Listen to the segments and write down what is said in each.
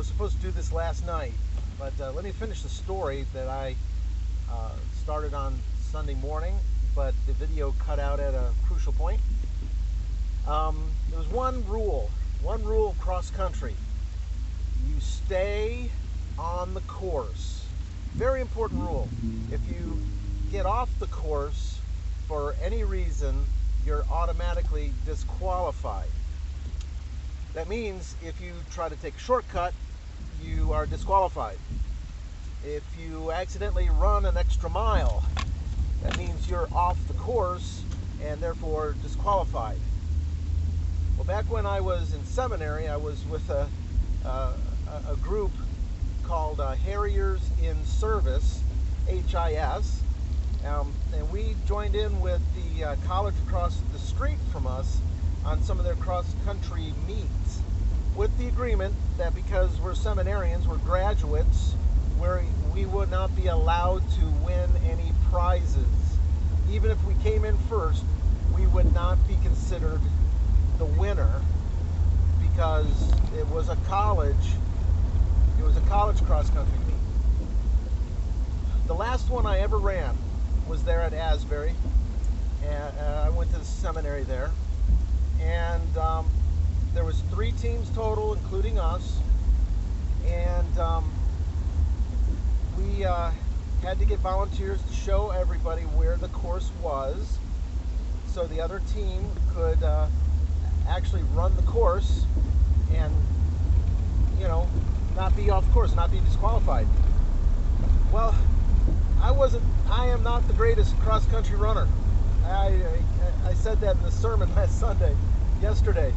was supposed to do this last night, but let me finish the story that I started on Sunday morning, but the video cut out at a crucial point. There was one rule cross country. You stay on the course. Very important rule. If you get off the course for any reason, you're automatically disqualified. That means if you try to take a shortcut, you are disqualified. If you accidentally run an extra mile, that means you're off the course and therefore disqualified. Well, back when I was in seminary, I was with a group called Harriers in Service, HIS, and we joined in with the college across the street from us on some of their cross-country meets, with the agreement that because we're seminarians, we're graduates, we would not be allowed to win any prizes. Even if we came in first, we would not be considered the winner because it was a college cross-country meet. The last one I ever ran was there at Asbury, and I went to the seminary there, and there was 3 teams total, including us, and we had to get volunteers to show everybody where the course was so the other team could actually run the course and, not be off course, not be disqualified. Well, I am not the greatest cross-country runner. I said that in the sermon yesterday.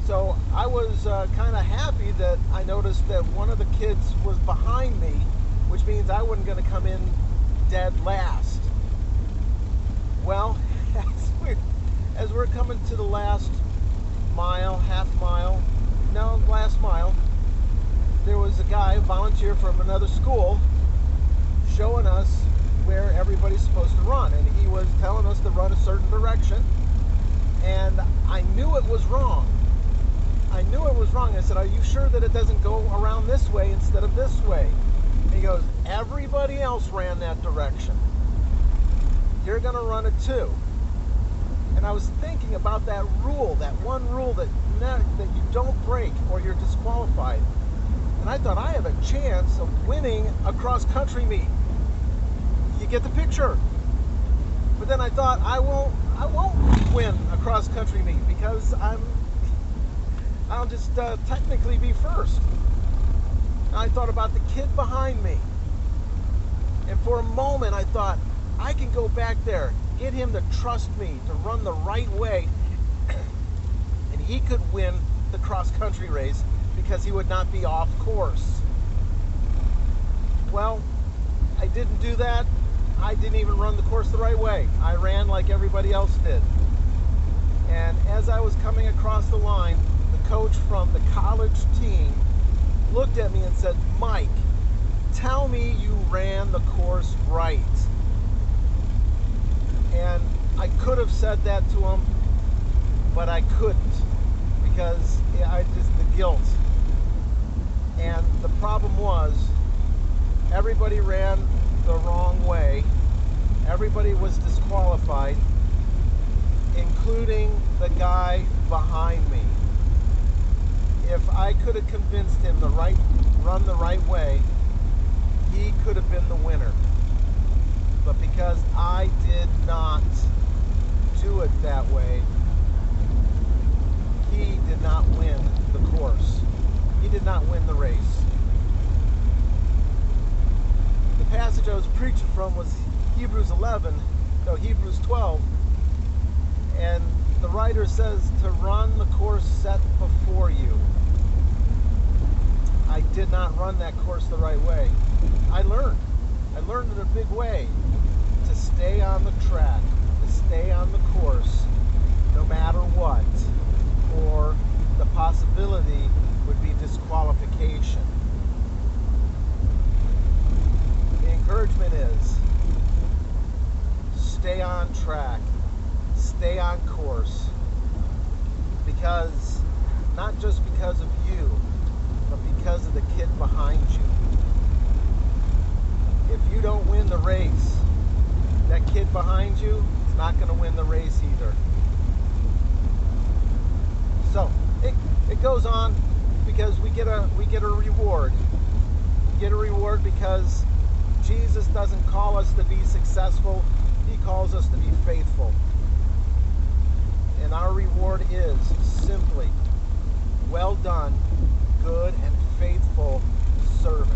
So I was kind of happy that I noticed that one of the kids was behind me, which means I wasn't going to come in dead last. Well, as we're coming to the last mile, last mile, there was a guy, a volunteer from another school, showing us where everybody's supposed to run, and he was telling us to run a certain direction, and I knew it was wrong. I said, "Are you sure that it doesn't go around this way instead of this way?" And he goes, "Everybody else ran that direction. You're going to run it too." And I was thinking about that rule, that one rule that you don't break or you're disqualified. And I thought, I have a chance of winning a cross-country meet. You get the picture. But then I thought, I won't win a cross-country meet because I'll just technically be first. And I thought about the kid behind me. And for a moment I thought, I can go back there, get him to trust me, to run the right way, and he could win the cross-country race because he would not be off course. Well, I didn't do that. I didn't even run the course the right way. I ran like everybody else did. And as I was coming across the line, the coach from the college team looked at me and said, "Mike, tell me you ran the course right." And I could have said that to him, but I couldn't because the guilt. And the problem was, everybody ran the wrong way. Everybody was disqualified, including the guy behind me. If I could have convinced him to run the right way, he could have been the winner. But because I did not do it that way, he did not win the course. He did not win the race. The passage I was preaching from was Hebrews 12. And the writer says to run the course set before you. I did not run that course the right way. I learned in a big way to stay on the track, to stay on the course, no matter what, or the possibility would be disqualification. The encouragement is, stay on track, stay on course, because, not just because of you, but because because of the kid behind you. If you don't win the race, that kid behind you is not going to win the race either. So it goes on because we get a reward. We get a reward because Jesus doesn't call us to be successful. He calls us to be faithful. And our reward is simply, well done, good and faithful servant.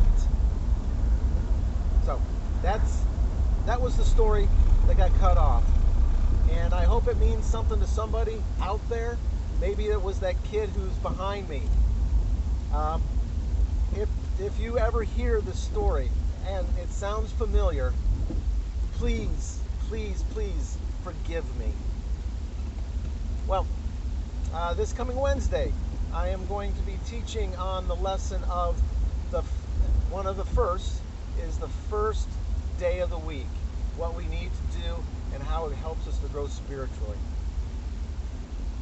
So that was the story that got cut off. And I hope it means something to somebody out there. Maybe it was that kid who's behind me. If you ever hear this story and it sounds familiar, please, please, please forgive me. Well, this coming Wednesday, I am going to be teaching on the lesson of one of the first is the first day of the week, what we need to do and how it helps us to grow spiritually.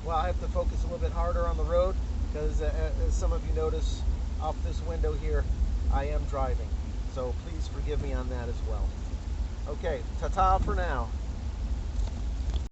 Well, I have to focus a little bit harder on the road because as some of you notice off this window here, I am driving. So please forgive me on that as well. Okay, ta-ta for now.